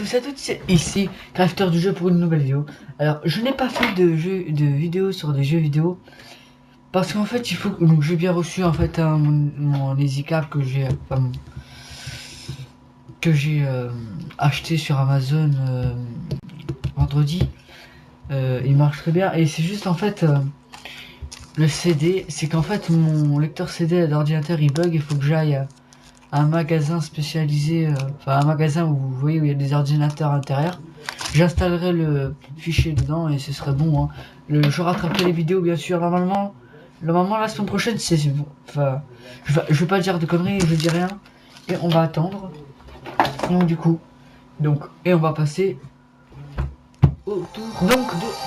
tous et à toutes, c'est ici, Crafter du jeu pour une nouvelle vidéo. Alors, je n'ai pas fait de vidéo sur des jeux vidéo parce qu'en fait, il faut que j'ai bien reçu en fait mon EasyCap que j'ai acheté sur Amazon vendredi. Il marche très bien et c'est juste en fait le CD, c'est qu'en fait mon lecteur CD d'ordinateur il bug. Il faut que j'aille à un magasin spécialisé, enfin un magasin où vous voyez où il y a des ordinateurs intérieurs. J'installerai le fichier dedans et ce serait bon, hein. Je rattraperai les vidéos bien sûr. Normalement la semaine prochaine c'est bon. Enfin je vais pas dire de conneries, je dis rien et on va attendre. Donc du coup et on va passer au tour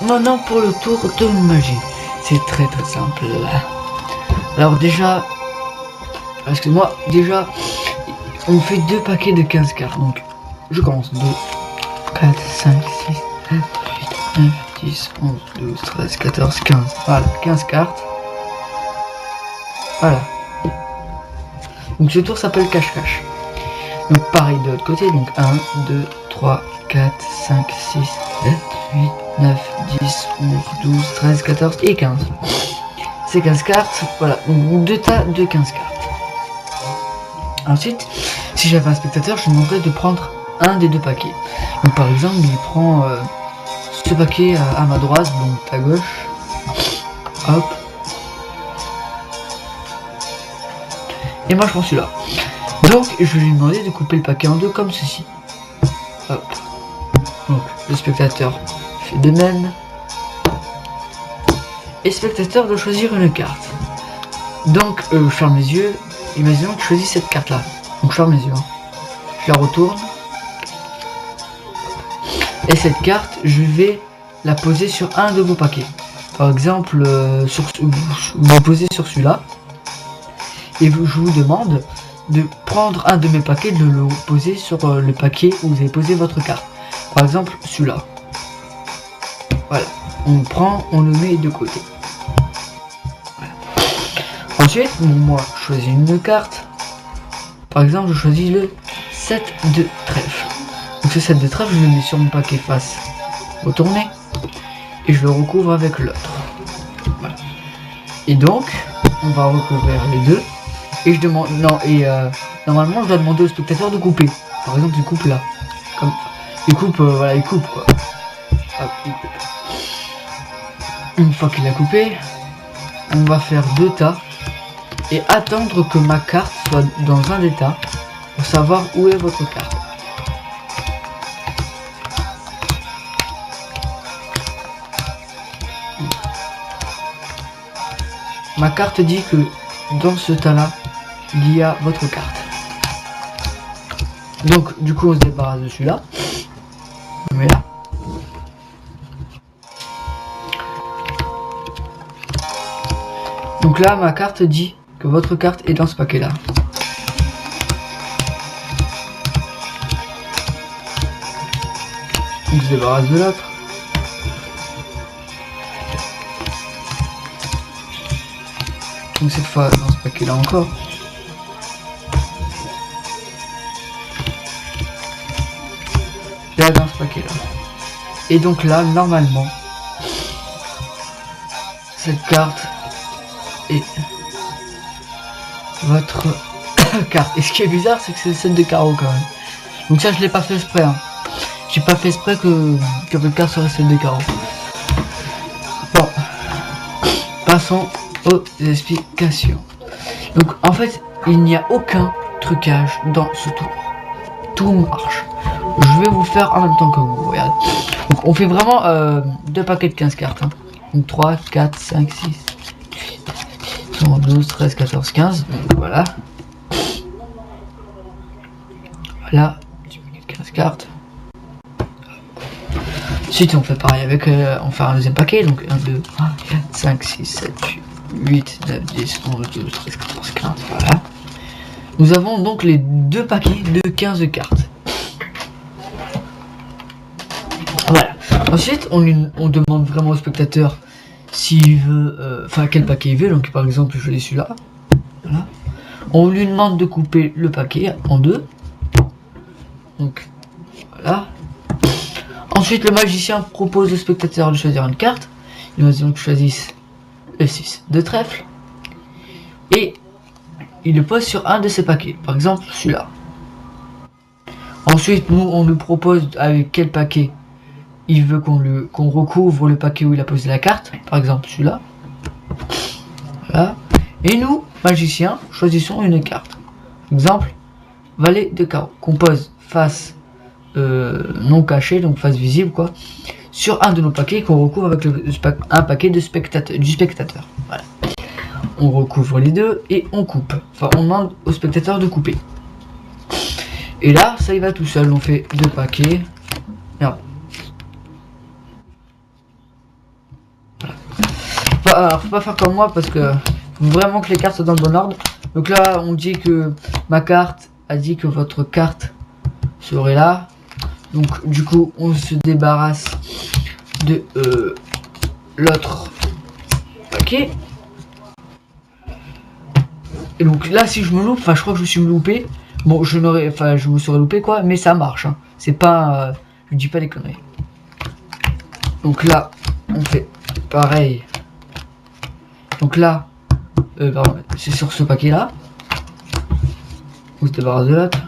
maintenant pour le tour de magie. C'est très simple. Alors déjà, excuse-moi, on fait 2 paquets de 15 cartes. Donc je commence. 2, 4, 5, 6, 7, 8, 9, 10, 11, 12, 13, 14, 15. Voilà, 15 cartes. Voilà. Donc ce tour s'appelle cache-cache. Donc pareil de l'autre côté. Donc 1, 2, 3, 4, 5, 6, 7, 8, 9, 10, 11, 12, 13, 14 et 15. C'est 15 cartes. Voilà. Donc 2 tas de 15 cartes. Ensuite, si j'avais un spectateur, je lui demanderais de prendre un des 2 paquets. Donc par exemple, il prend ce paquet à ma droite, donc à gauche. Hop. Et moi je prends celui-là. Donc je vais lui demander de couper le paquet en 2 comme ceci. Hop. Donc le spectateur fait de même. Et le spectateur doit choisir une carte. Donc je ferme les yeux. Imaginons que je choisis cette carte là. Donc je ferme les yeux. Je la retourne. Et cette carte, je vais la poser sur un de vos paquets. Par exemple, vous posez sur celui-là. Et je vous demande de prendre un de mes paquets, de le poser sur le paquet où vous avez posé votre carte. Par exemple, celui-là. Voilà. On le prend, on le met de côté. Voilà. Ensuite, moi, je choisis une carte. Par exemple, je choisis le 7 de trèfle. Donc ce 7 de trèfle, je le mets sur mon paquet face retourné. Et je le recouvre avec l'autre. Voilà. Et donc, on va recouvrir les deux. Et je demande... Non, et normalement, je dois demander au spectateur de couper. Par exemple, il coupe là. Comme... Il coupe, voilà, il coupe quoi. Hop, il coupe. Une fois qu'il a coupé, on va faire 2 tas. Et attendre que ma carte soit dans un des tas. Pour savoir où est votre carte. Ma carte dit que dans ce tas là, il y a votre carte. Donc du coup on se débarrasse de celui-là. On met là. Donc là ma carte dit que votre carte est dans ce paquet là. On se débarrasse de l'autre. Donc cette fois dans ce paquet là encore. Là dans ce paquet là. Et donc là normalement cette carte est votre carte. Et ce qui est bizarre c'est que c'est le 7 de carreau quand même. Donc ça je l'ai pas fait exprès, hein. J'ai pas fait exprès que votre carte soit 7 de carreau. Bon. Passons aux explications. Donc en fait il n'y a aucun trucage dans ce tour. Tout marche. Je vais vous faire en même temps que vous. Regardez. Donc on fait vraiment 2 paquets de 15 cartes. Hein. Donc 3, 4, 5, 6, 8, 12, 13, 14, 15. Donc voilà. Voilà. 15 cartes. Ensuite on fait pareil avec on fait un deuxième paquet. Donc 1, 2, 3, 4, 5, 6, 7, 8, 9, 10, 11, 12, 13, 14, 15. Voilà. Nous avons donc les 2 paquets de 15 cartes. Voilà. Ensuite, on demande vraiment au spectateur s'il veut, quel paquet il veut. Donc, par exemple, je l'ai celui-là. Voilà. On lui demande de couper le paquet en 2. Donc, voilà. Ensuite, le magicien propose au spectateur de choisir une carte. Il va donc choisir le 6 de trèfle. Et il le pose sur un de ses paquets. Par exemple, celui-là. Ensuite, nous, on nous propose avec quel paquet il veut qu'on recouvre le paquet où il a posé la carte. Par exemple, celui-là. Voilà. Et nous, magiciens, choisissons une carte. Exemple, valet de carreau. Qu'on pose face non cachée, donc face visible, quoi, sur un de nos paquets qu'on recouvre avec un paquet du spectateur. Voilà. On recouvre les deux et on coupe. Enfin, on demande au spectateur de couper. Et là, ça y va tout seul. On fait deux paquets. Merde. Voilà. Alors, faut pas faire comme moi parce que faut vraiment que les cartes soient dans le bon ordre. Donc là, on dit que ma carte a dit que votre carte serait là. Donc du coup, on se débarrasse de l'autre paquet. Et donc là, si je me loupe, enfin je crois que je me suis loupé. Bon, je me serais loupé quoi, mais ça marche. Hein. C'est pas, je dis pas des conneries. Donc là, on fait pareil. Donc là, pardon, c'est sur ce paquet là. On se débarrasse de l'autre.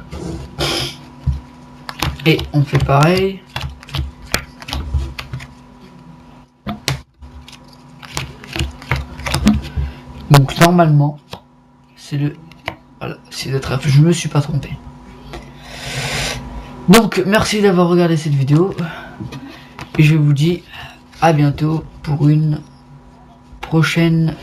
Et on fait pareil. Donc normalement, c'est le... Voilà, c'est le trèfle, je me suis pas trompé. Donc merci d'avoir regardé cette vidéo. Et je vous dis à bientôt pour une prochaine